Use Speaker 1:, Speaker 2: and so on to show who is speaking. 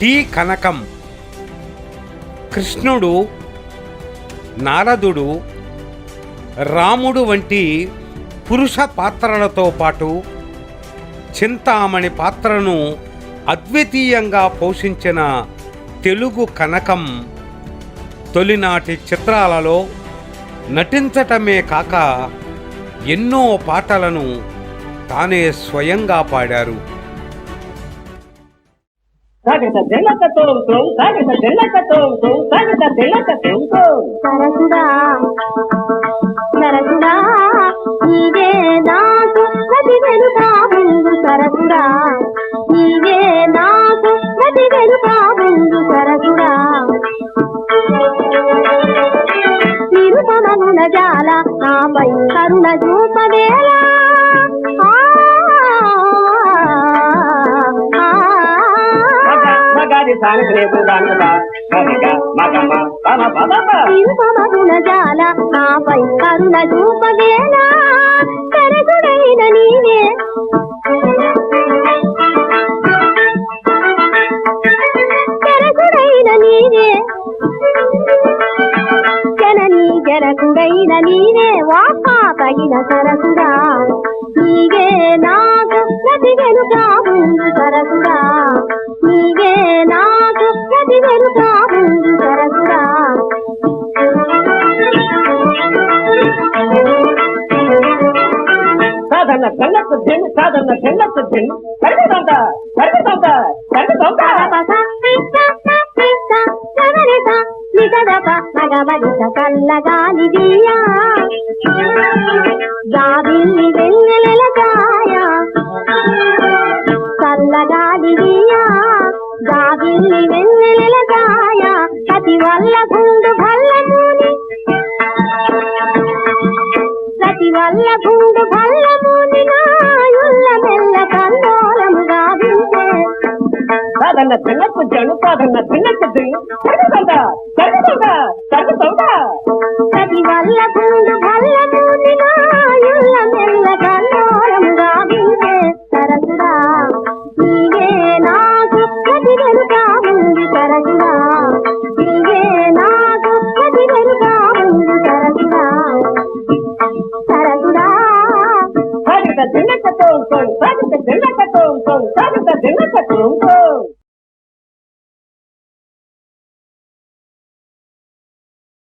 Speaker 1: Tea కనకం. కృష్ణుడు, నారదుడు, రాముడు వంటి పురుష పాత్రలతో పాటు చింతామణి పాత్రను అద్వితీయంగా పోషించిన తెలుగు కనకం తొలినాటి చిత్రాలలో నటించటమే కాక ఎన్నో పాటలను తానే స్వయంగా పాడారు.
Speaker 2: సరసుడా సరసుడా నీవే నాకు ప్రతి వెలుగా ముందు సరసుడా, నీవే నాకు ప్రతి వెలుగా ముందు సరసుడా. నిరుపమగుణ జాల నాపై కరుణ చూపవేలా, నిరుపమగుణ జాల నాపై కరుణ చూపవేలా. కరగుడైన నీవే కరగుడైన నీవే జననీ జనకుడైన నీవే వాపా తగిన సరసుడా, నీవే నాకు ప్రతి వెలుగా ముందు సరసుడా, నీవే నాకు ప్రతి వెలుగా ముందు సరసుడా.
Speaker 3: సాధన కళ్ళకు జన్ సాధన కళ్ళకు జన్ కరుగుతుందా కరుగుతుందా కరుగుతుందా
Speaker 2: కల్లగాలి దియా గాబిల్లి వెన్నెల కాయ, చల్లగాలి దియా గాబిల్లి వెన్నెల కాయ. ప్రతి వల్ల గుండు భల్లమూని ప్రతి వల్ల గుండు భల్లమూని నాయుల్ల మెల్ల కల్లోలము గావించే.
Speaker 3: సాధన కళ్ళకు జన్ సాధన కళ్ళకు జన్ కరుగుతుందా కరుగుతుందా కరుగుతుందా
Speaker 2: ప్రతి వల్ల గుండు